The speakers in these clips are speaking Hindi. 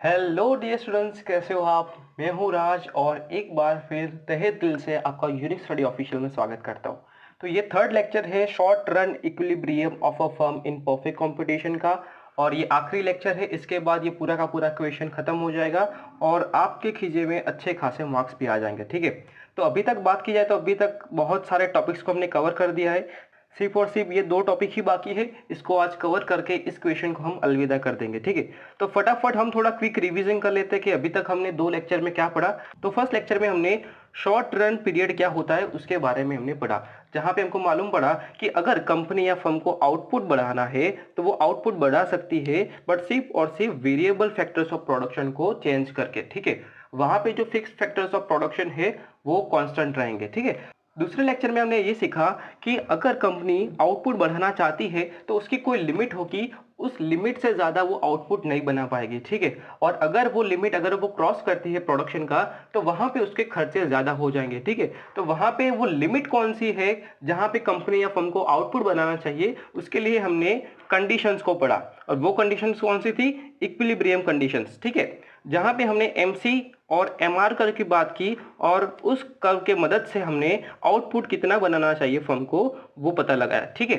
हेलो डियर स्टूडेंट्स, कैसे हो आप। मैं हूं राज और एक बार फिर तहे दिल से आपका यूनिक स्टडी ऑफिशियल में स्वागत करता हूं। तो ये थर्ड लेक्चर है short run equilibrium of a firm in perfect competition का, और ये आखिरी लेक्चर है। इसके बाद ये पूरा का पूरा क्वेश्चन खत्म हो जाएगा और आपके खीजे में अच्छे खासे मार्क्स भी आ जाएंगे। ठीक है, तो अभी तक बात की जाए तो अभी तक बहुत सारे टॉपिक्स को हमने कवर कर दिया है। सिर्फ और सिर्फ ये दो टॉपिक ही बाकी है, इसको आज कवर करके इस क्वेश्चन को हम अलविदा कर देंगे। ठीक है, तो फटाफट हम थोड़ा क्विक रिवीजन कर लेते हैं कि अभी तक हमने दो लेक्चर में क्या पढ़ा। तो फर्स्ट लेक्चर में हमने शॉर्ट रन पीरियड क्या होता है उसके बारे में हमने पढ़ा, जहां पे हमको मालूम पड़ा कि अगर कंपनी या फर्म को आउटपुट बढ़ाना है तो वो आउटपुट बढ़ा सकती है, बट सिर्फ और सिर्फ वेरिएबल फैक्टर्स ऑफ प्रोडक्शन को चेंज करके। ठीक है, वहां पे जो फिक्स फैक्टर्स ऑफ प्रोडक्शन है वो कांस्टेंट रहेंगे। ठीक है, दूसरे लेक्चर में हमने ये सीखा कि अगर कंपनी आउटपुट बढ़ाना चाहती है तो उसकी कोई लिमिट होगी, उस लिमिट से ज़्यादा वो आउटपुट नहीं बना पाएगी। ठीक है, और अगर वो लिमिट अगर वो क्रॉस करती है प्रोडक्शन का तो वहाँ पे उसके खर्चे ज़्यादा हो जाएंगे। ठीक है, तो वहाँ पे वो लिमिट कौन सी है जहाँ पे कंपनी या फर्म को आउटपुट बनाना चाहिए, उसके लिए हमने कंडीशंस को पढ़ा। और वो कंडीशंस कौन सी थी? Equilibrium conditions. ठीक है, जहाँ पे हमने एमसी और एमआर कर्व की बात की और उस कर्व के मदद से हमने आउटपुट कितना बनाना चाहिए फर्म को वो पता लगाया। ठीक है,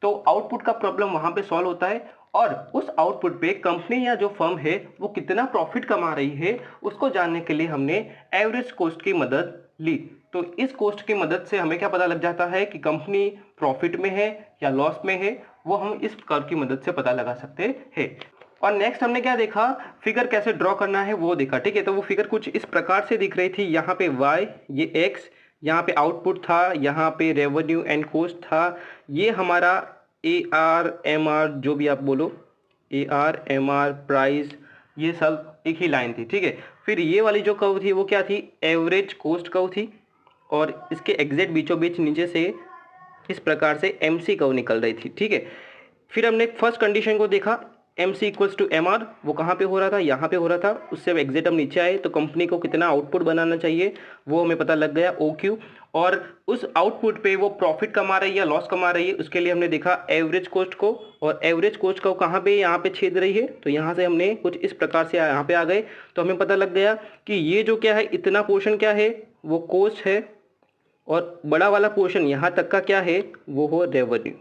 तो आउटपुट का प्रॉब्लम वहां पे सॉल्व होता है और उस आउटपुट पे कंपनी या जो फर्म है वो कितना प्रॉफिट कमा रही है उसको जानने के लिए हमने एवरेज कॉस्ट की मदद ली। तो इस कॉस्ट की मदद से हमें क्या पता लग जाता है कि कंपनी प्रॉफिट में है या लॉस में है, वो हम इस कर्व की मदद से पता लगा सकते हैं। और नेक्स्ट हमने क्या देखा, फिगर कैसे ड्रॉ करना है वो देखा। ठीक है, तो वो फिगर कुछ इस प्रकार से दिख रही थी। यहाँ पे y, ये x, यहाँ पे आउटपुट था, यहाँ पे रेवेन्यू एंड कॉस्ट था, ये हमारा ए आर एम आर जो भी आप बोलो, A R M R price, ये सब एक ही लाइन थी। ठीक है, फिर ये वाली जो कर्व थी वो क्या थी? एवरेज कॉस्ट कर्व थी, और इसके एग्जैक्ट बीचों बीच नीचे से इस प्रकार से एम सी कर्व निकल रही थी। ठीक है, फिर हमने फर्स्ट कंडीशन को देखा, M C equals to M R, वो कहाँ पे हो रहा था? यहाँ पे हो रहा था। उससे अब एग्जैक्ट हम नीचे आए तो कंपनी को कितना आउटपुट बनाना चाहिए वो हमें पता लग गया, ओ क्यू। और उस आउटपुट पे वो प्रॉफिट कमा रही है या लॉस कमा रही है उसके लिए हमने देखा एवरेज कॉस्ट को, और एवरेज कॉस्ट को कहाँ पे? यहाँ पे छेद रही है, तो यहाँ से हमने कुछ इस प्रकार से यहाँ पे आ गए। तो हमें पता लग गया कि ये जो क्या है, इतना पोर्शन क्या है, वो कॉस्ट है, और बड़ा वाला पोर्शन यहाँ तक का क्या है, वो हो रेवेन्यू।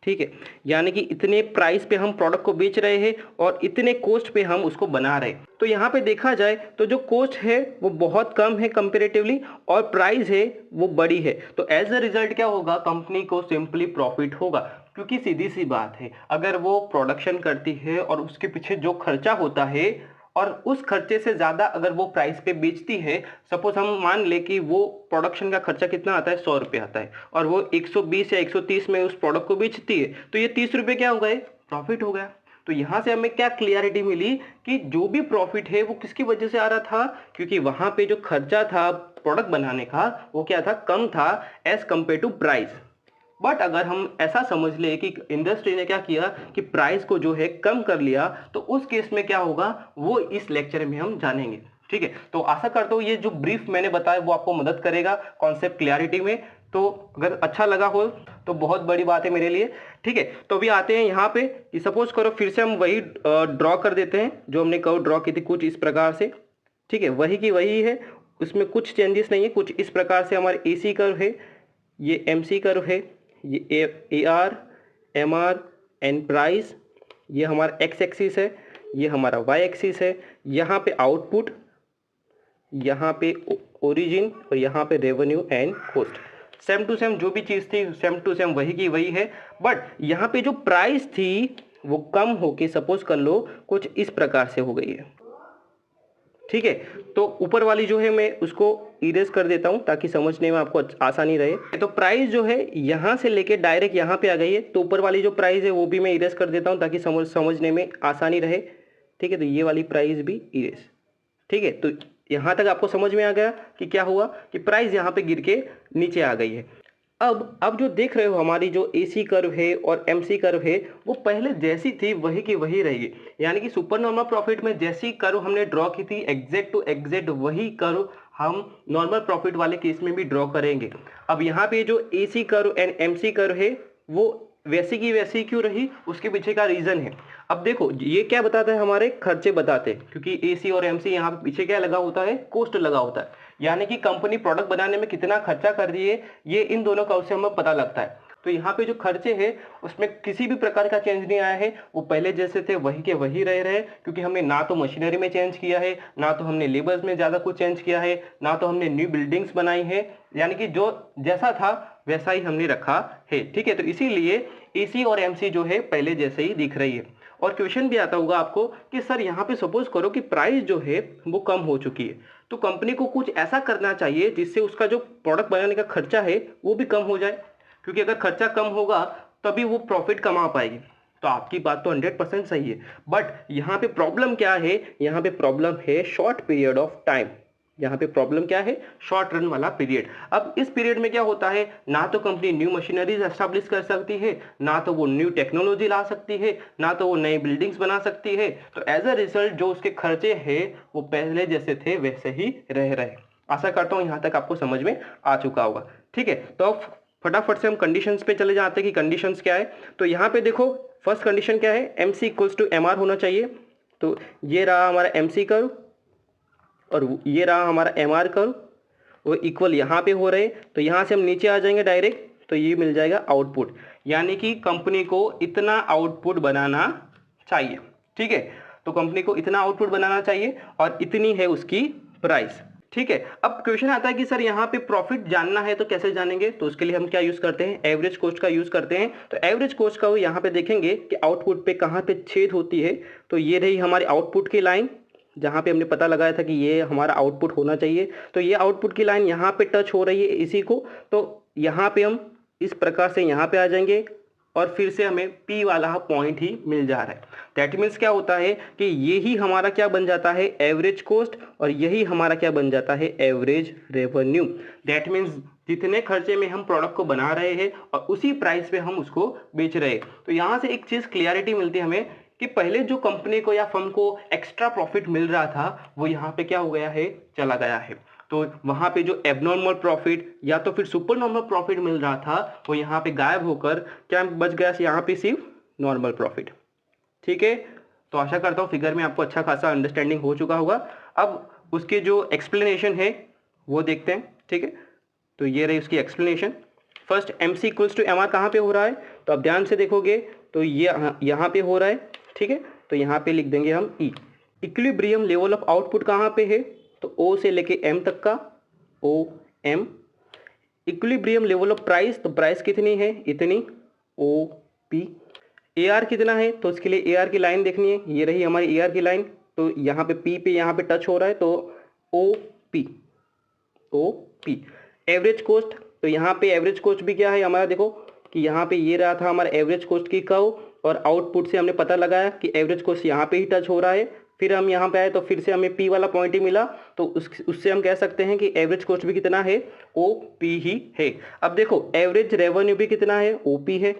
ठीक है, यानी कि इतने प्राइस पे हम प्रोडक्ट को बेच रहे हैं और इतने कॉस्ट पे हम उसको बना रहे हैं। तो यहाँ पे देखा जाए तो जो कॉस्ट है वो बहुत कम है कंपेरेटिवली, और प्राइस है वो बड़ी है। तो एज अ रिजल्ट क्या होगा? कंपनी को सिंपली प्रॉफिट होगा, क्योंकि सीधी सी बात है, अगर वो प्रोडक्शन करती है और उसके पीछे जो खर्चा होता है और उस खर्चे से ज़्यादा अगर वो प्राइस पे बेचती है, सपोज हम मान ले कि वो प्रोडक्शन का खर्चा कितना आता है, 100 रुपये आता है, और वो 120 या 130 में उस प्रोडक्ट को बेचती है, तो ये 30 रुपये क्या हो गए? प्रॉफिट हो गया। तो यहाँ से हमें क्या क्लियरिटी मिली कि जो भी प्रॉफिट है वो किसकी वजह से आ रहा था? क्योंकि वहाँ पे जो खर्चा था प्रोडक्ट बनाने का वो क्या था? कम था as compared to price. But अगर हम ऐसा समझ ले कि इंडस्ट्री ने क्या किया कि प्राइस को जो है कम कर लिया, तो उस केस में क्या होगा वो इस लेक्चर में हम जानेंगे। ठीक है, तो आशा करता हूँ ये जो ब्रीफ मैंने बताया वो आपको मदद करेगा कॉन्सेप्ट क्लियरिटी में। तो अगर अच्छा लगा हो तो बहुत बड़ी बात है मेरे लिए। ठीक है, तो अभी आते हैं यहाँ पे कि सपोज करो फिर से हम वही ड्रॉ कर देते हैं जो हमने कर्व ड्रॉ की थी कुछ इस प्रकार से। ठीक है, वही की वही है, उसमें कुछ चेंजेस नहीं है। कुछ इस प्रकार से हमारे ए सी कर्व है, ये एम सी कर्व है, ये A R M R and price, ये हमारा एक्स एक्सिस है, ये हमारा वाई एक्सिस है, यहाँ पे आउटपुट, यहाँ पे ओरिजिन, और यहाँ पे revenue and cost. Same to same जो भी चीज़ थी सेम टू सेम वही की वही है, बट यहाँ पे जो प्राइस थी वो कम होके सपोज कर लो कुछ इस प्रकार से हो गई है। ठीक है, तो ऊपर वाली जो है मैं उसको इरेज कर देता हूं ताकि समझने में आपको आसानी रहे। तो प्राइस जो है यहाँ से लेके डायरेक्ट यहाँ पे आ गई है, तो ऊपर वाली जो प्राइस है वो भी मैं इरेज कर देता हूं ताकि समझने में आसानी रहे। ठीक है, तो ये वाली प्राइस भी इरेज। ठीक है, तो यहाँ तक आपको समझ में आ गया कि क्या हुआ कि प्राइस यहाँ पे गिर के नीचे आ गई है। अब जो देख रहे हो हमारी जो ए सी कर्व है और एम सी कर्व है वो पहले जैसी थी वही की वही रहेगी, यानी कि सुपर नॉर्मल प्रॉफिट में जैसी कर्व हमने ड्रॉ की थी एग्जैक्ट टू एग्जैक्ट वही कर्व हम नॉर्मल प्रॉफिट वाले केस में भी ड्रॉ करेंगे। अब यहाँ पे जो A C curve and M C curve है वो वैसी की वैसी क्यों रही, उसके पीछे का रीज़न है। अब देखो ये क्या बताता है, हमारे खर्चे बताते हैं, क्योंकि एसी और एमसी यहाँ पे पीछे क्या लगा होता है, कोस्ट लगा होता है, यानी कि कंपनी प्रोडक्ट बनाने में कितना खर्चा कर रही है, ये इन दोनों का उससे हमें पता लगता है। तो यहाँ पे जो खर्चे हैं उसमें किसी भी प्रकार का चेंज नहीं आया है, वो पहले जैसे थे वही के वही रहे, क्योंकि हमने ना तो मशीनरी में चेंज किया है, ना तो हमने लेबर्स में ज़्यादा कुछ चेंज किया है, ना तो हमने न्यू बिल्डिंग्स बनाई है, यानी कि जो जैसा था वैसा ही हमने रखा है। ठीक है, तो इसीलिए एसी और एमसी जो है पहले जैसे ही दिख रही है। और क्वेश्चन भी आता होगा आपको कि सर यहाँ पे सपोज करो कि प्राइस जो है वो कम हो चुकी है, तो कंपनी को कुछ ऐसा करना चाहिए जिससे उसका जो प्रोडक्ट बनाने का खर्चा है वो भी कम हो जाए, क्योंकि अगर खर्चा कम होगा तभी वो प्रॉफिट कमा पाएगी। तो आपकी बात तो 100% सही है, बट यहाँ पे प्रॉब्लम क्या है, यहाँ पे प्रॉब्लम है शॉर्ट पीरियड ऑफ टाइम। यहाँ पे प्रॉब्लम क्या है, शॉर्ट रन वाला पीरियड। अब इस पीरियड में क्या होता है, ना तो कंपनी न्यू मशीनरीज एस्टैब्लिश कर सकती है, ना तो वो न्यू टेक्नोलॉजी ला सकती है, ना तो वो नई बिल्डिंग्स बना सकती है। तो एज अ रिजल्ट जो उसके खर्चे हैं वो पहले जैसे थे वैसे ही रह रहे। आशा करता हूँ यहाँ तक आपको समझ में आ चुका होगा। ठीक है, तो फटाफट से हम कंडीशंस पे चले जाते हैं कि कंडीशंस क्या है। तो यहाँ पे देखो फर्स्ट कंडीशन क्या है, MC इक्वल्स टू MR होना चाहिए। तो ये रहा हमारा MC कर्व और ये रहा हमारा MR कर्व, वो इक्वल यहाँ पे हो रहे। तो यहाँ से हम नीचे आ जाएंगे डायरेक्ट, तो ये मिल जाएगा आउटपुट, यानी कि कंपनी को इतना आउटपुट बनाना चाहिए। ठीक है, तो कंपनी को इतना आउटपुट बनाना चाहिए और इतनी है उसकी प्राइस। ठीक है, अब क्वेश्चन आता है कि सर यहाँ पे प्रॉफिट जानना है तो कैसे जानेंगे, तो उसके लिए हम क्या यूज करते हैं, एवरेज कॉस्ट का यूज करते हैं। तो एवरेज कॉस्ट का वो यहाँ पे देखेंगे कि आउटपुट पे कहाँ पे छेद होती है। तो ये रही हमारी आउटपुट की लाइन, जहाँ पे हमने पता लगाया था कि ये हमारा आउटपुट होना चाहिए। तो ये आउटपुट की लाइन यहाँ पे टच हो रही है इसी को, तो यहाँ पे हम इस प्रकार से यहाँ पे आ जाएंगे और फिर से हमें P वाला पॉइंट ही मिल जा रहा है। दैट मीन्स क्या होता है कि यही हमारा क्या बन जाता है, एवरेज कॉस्ट, और यही हमारा क्या बन जाता है, एवरेज रेवेन्यू। दैट मीन्स जितने खर्चे में हम प्रोडक्ट को बना रहे हैं और उसी प्राइस पे हम उसको बेच रहे हैं। तो यहाँ से एक चीज़ क्लियरिटी मिलती है हमें कि पहले जो कंपनी को या फर्म को एक्स्ट्रा प्रॉफिट मिल रहा था वो यहाँ पे क्या हो गया है, चला गया है। तो वहाँ पे जो एबनॉर्मल प्रॉफिट या तो फिर सुपर नॉर्मल प्रॉफिट मिल रहा था वो यहाँ पे गायब होकर क्या बच गया, यहाँ पे सिर्फ नॉर्मल प्रॉफिट। ठीक है, तो आशा करता हूँ फिगर में आपको अच्छा खासा अंडरस्टैंडिंग हो चुका होगा। अब उसके जो एक्सप्लेनेशन है वो देखते हैं। ठीक है, तो ये रही उसकी explanation. First MC equals to MR कहाँ पे हो रहा है, तो आप ध्यान से देखोगे तो ये यहाँ पे हो रहा है। ठीक है, तो यहाँ पे लिख देंगे हम E। Equilibrium level of output कहाँ पे है, तो O से लेके M तक का, OM। Equilibrium level of price, तो प्राइस कितनी है, इतनी, OP। AR कितना है, तो उसके लिए AR की लाइन देखनी है, ये रही हमारी AR की लाइन। तो यहाँ पे P पे यहाँ पे टच हो रहा है, तो OP। एवरेज कॉस्ट, तो यहाँ पे एवरेज कॉस्ट भी क्या है हमारा, देखो कि यहाँ पे ये रहा था हमारा एवरेज कॉस्ट की कर्व, और आउटपुट से हमने पता लगाया कि एवरेज कॉस्ट यहाँ पे ही टच हो रहा है। फिर हम यहाँ पे आए तो फिर से हमें P वाला पॉइंट ही मिला, तो उससे हम कह सकते हैं कि एवरेज कॉस्ट भी कितना है, OP ही है। अब देखो एवरेज रेवेन्यू भी कितना है, OP है,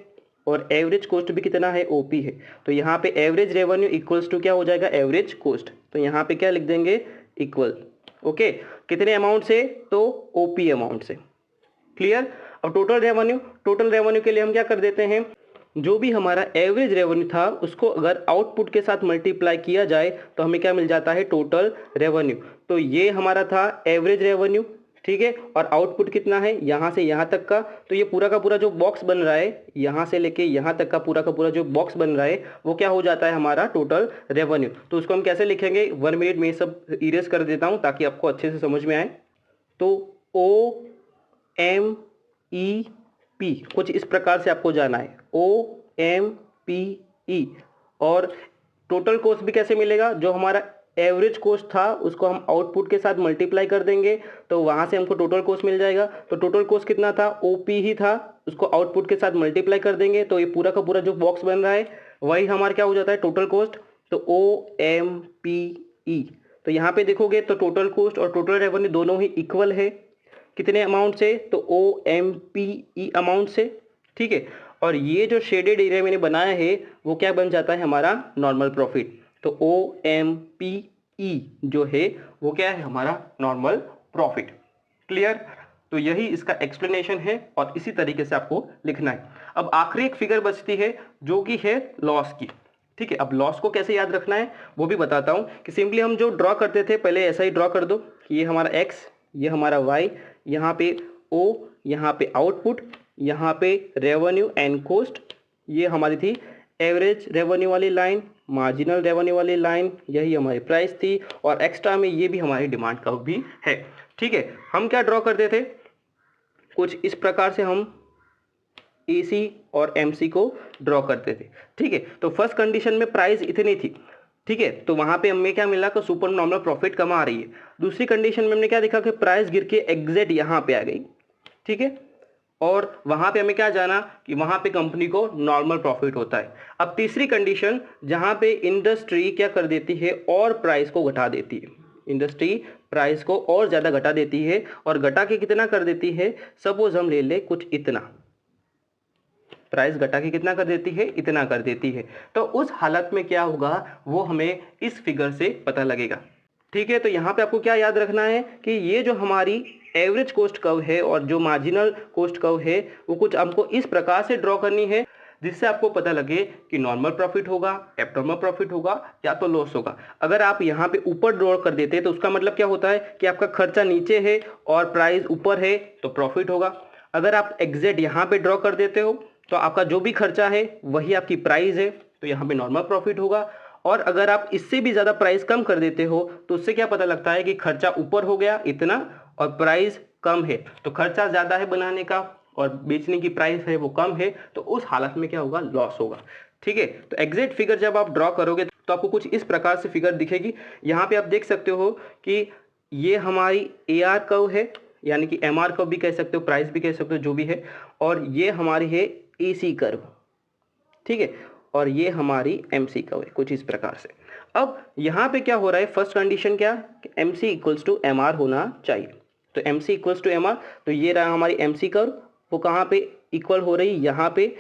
और एवरेज कॉस्ट भी कितना है, OP है। तो यहाँ पे एवरेज रेवेन्यू इक्वल्स टू क्या हो जाएगा, एवरेज कॉस्ट। तो यहाँ पे क्या लिख देंगे, इक्वल। ओके, कितने अमाउंट से, तो OP अमाउंट से। क्लियर। अब टोटल रेवेन्यू के लिए हम क्या कर देते हैं, जो भी हमारा एवरेज रेवेन्यू था उसको अगर आउटपुट के साथ मल्टीप्लाई किया जाए तो हमें क्या मिल जाता है, टोटल रेवेन्यू। तो ये हमारा था एवरेज रेवेन्यू। ठीक है, और आउटपुट कितना है, यहाँ से यहाँ तक का। तो ये पूरा का पूरा जो बॉक्स बन रहा है, यहाँ से लेके यहाँ तक का पूरा जो बॉक्स बन रहा है वो क्या हो जाता है, हमारा टोटल रेवेन्यू। तो उसको हम कैसे लिखेंगे, 1 मिनट में ये सब इरेज कर देता हूँ ताकि आपको अच्छे से समझ में आए। तो OMEP कुछ इस प्रकार से आपको जाना है, OMPE। और टोटल कॉस्ट भी कैसे मिलेगा, जो हमारा एवरेज कॉस्ट था उसको हम आउटपुट के साथ मल्टीप्लाई कर देंगे तो वहां से हमको टोटल कॉस्ट मिल जाएगा। तो टोटल कॉस्ट कितना था, OP ही था, उसको आउटपुट के साथ मल्टीप्लाई कर देंगे तो ये पूरा का पूरा जो बॉक्स बन रहा है वही हमारा क्या हो जाता है, टोटल कॉस्ट। तो OMPE। तो यहाँ पे देखोगे तो टोटल कॉस्ट और टोटल रेवेन्यू दोनों ही इक्वल है। कितने अमाउंट से, तो OMPE अमाउंट से। ठीक है, और ये जो शेडेड एरिया मैंने बनाया है वो क्या बन जाता है, हमारा नॉर्मल प्रॉफिट। तो OMPE जो है वो क्या है, हमारा नॉर्मल प्रॉफिट। क्लियर। तो यही इसका एक्सप्लेनेशन है और इसी तरीके से आपको लिखना है। अब आखिरी एक फिगर बचती है जो कि है लॉस की। ठीक है, अब लॉस को कैसे याद रखना है वो भी बताता हूँ कि सिंपली हम जो ड्रॉ करते थे पहले ऐसा ही ड्रॉ कर दो कि ये हमारा एक्स, ये हमारा वाई, यहाँ पे ओ, यहाँ पे आउटपुट, यहाँ पे रेवेन्यू एंड कॉस्ट, ये हमारी थी एवरेज रेवेन्यू वाली लाइन, मार्जिनल रेवेन्यू वाली लाइन, यही हमारी प्राइस थी, और एक्स्ट्रा में ये भी हमारी डिमांड कर्व भी है। ठीक है, हम क्या ड्रॉ करते थे, कुछ इस प्रकार से हम AC और MC को ड्रॉ करते थे। ठीक है, तो फर्स्ट कंडीशन में प्राइस इतनी थी, ठीक है, तो वहां पे हमें क्या मिला कि सुपर नॉर्मल प्रॉफिट कम आ रही है। दूसरी कंडीशन में हमने क्या देखा कि प्राइस गिर के एग्जैक्ट यहाँ पे आ गई, ठीक है, और वहां पे हमें क्या जाना कि वहां पे कंपनी को नॉर्मल प्रॉफिट होता है। अब तीसरी कंडीशन जहां पे इंडस्ट्री क्या कर देती है और प्राइस को घटा देती है, इंडस्ट्री प्राइस को और ज्यादा घटा देती है, और घटा के कितना कर देती है, सपोज हम ले ले कुछ इतना, प्राइस घटा के कितना कर देती है, इतना कर देती है, तो उस हालत में क्या होगा वो हमें इस फिगर से पता लगेगा। ठीक है, तो यहाँ पे आपको क्या याद रखना है कि ये जो हमारी एवरेज कॉस्ट कर्व है और जो मार्जिनल कॉस्ट कर्व है वो कुछ हमको इस प्रकार से ड्रॉ करनी है जिससे आपको पता लगे कि नॉर्मल प्रॉफिट होगा, एब्नॉर्मल प्रॉफिट होगा या तो लॉस होगा। अगर आप यहाँ पे ऊपर ड्रॉ कर देते हैं तो उसका मतलब क्या होता है कि आपका खर्चा नीचे है और प्राइस ऊपर है तो प्रॉफिट होगा। अगर आप एग्जैक्ट यहाँ पे ड्रॉ कर देते हो तो आपका जो भी खर्चा है वही आपकी प्राइस है, तो यहाँ पे नॉर्मल प्रॉफिट होगा। और अगर आप इससे भी ज़्यादा प्राइस कम कर देते हो तो उससे क्या पता लगता है कि खर्चा ऊपर हो गया इतना और प्राइस कम है, तो खर्चा ज़्यादा है बनाने का और बेचने की प्राइस है वो कम है, तो उस हालत में क्या होगा, लॉस होगा। ठीक है, तो एग्जैक्ट फिगर जब आप ड्रॉ करोगे तो आपको कुछ इस प्रकार से फिगर दिखेगी। यहाँ पे आप देख सकते हो कि ये हमारी AR कर्व है, यानी कि MR कर्व भी कह सकते हो, प्राइस भी कह सकते हो, जो भी है, और ये हमारी है AC कर्व, ठीक है, और ये हमारी MC कर्व है कुछ इस प्रकार से। अब यहाँ पे क्या हो रहा है, फर्स्ट कंडीशन क्या, MC इक्वल्स टू MR होना चाहिए, तो MC इक्वल्स टू MR, तो ये रहा हमारी MC कर्व, वो कहाँ पे इक्वल हो रही, यहाँ पे,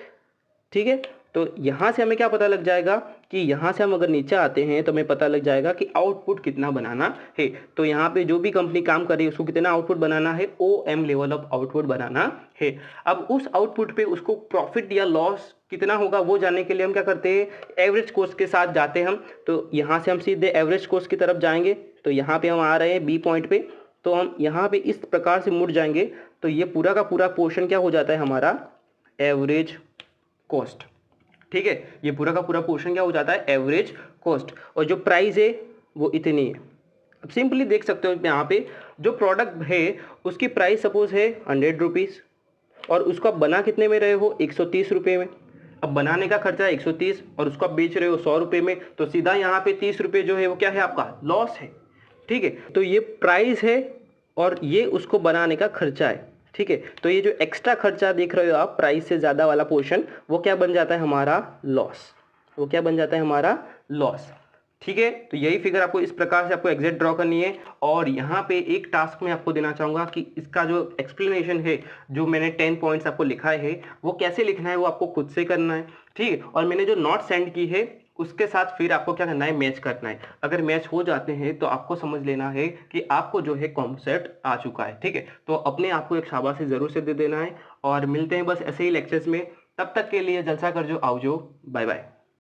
ठीक है। तो यहाँ से हमें क्या पता लग जाएगा कि यहाँ से हम अगर नीचे आते हैं तो हमें पता लग जाएगा कि आउटपुट कितना बनाना है। तो यहाँ पे जो भी कंपनी काम कर रही है उसको कितना आउटपुट बनाना है, OM लेवल ऑफ आउटपुट बनाना है। अब उस आउटपुट पे उसको प्रॉफिट या लॉस कितना होगा वो जानने के लिए हम क्या करते हैं, एवरेज कॉस्ट के साथ जाते हैं हम। तो यहाँ से हम सीधे एवरेज कॉस्ट की तरफ जाएंगे, तो यहाँ पे हम आ रहे हैं B पॉइंट पे, तो हम यहाँ पे इस प्रकार से मुड़ जाएंगे, तो ये पूरा का पूरा पोर्शन क्या हो जाता है हमारा, एवरेज कॉस्ट। ठीक है, ये पूरा का पूरा पोर्शन क्या हो जाता है, एवरेज कॉस्ट, और जो प्राइस है वो इतनी है। अब सिंपली देख सकते हो यहाँ पे जो प्रोडक्ट है उसकी प्राइस सपोज है 100 रुपीज़ और उसको आप बना कितने में रहे हो, 130 रुपये में। अब बनाने का खर्चा है 130 और उसको आप बेच रहे हो 100 रुपये में, तो सीधा यहाँ पे 30 रुपये जो है वो क्या है, आपका लॉस है। ठीक है, तो ये प्राइस है और ये उसको बनाने का खर्चा है। ठीक है, तो ये जो एक्स्ट्रा खर्चा देख रहे हो आप, प्राइस से ज़्यादा वाला पोर्शन, वो क्या बन जाता है हमारा लॉस, वो क्या बन जाता है हमारा लॉस। ठीक है, तो यही फिगर आपको इस प्रकार से आपको एग्जैक्ट ड्रॉ करनी है। और यहाँ पे एक टास्क मैं आपको देना चाहूँगा कि इसका जो एक्सप्लेनेशन है, जो मैंने 10 पॉइंट्स आपको लिखा है, वो कैसे लिखना है वो आपको खुद से करना है। ठीक है, और मैंने जो नोट सेंड की है उसके साथ फिर आपको क्या करना है, मैच करना है। अगर मैच हो जाते हैं तो आपको समझ लेना है कि आपको जो है कॉन्सेप्ट आ चुका है। ठीक है, तो अपने आप को एक शाबाशी ज़रूर से दे देना है, और मिलते हैं बस ऐसे ही लेक्चर्स में। तब तक के लिए जलसा कर जो, आओ जो, बाय बाय।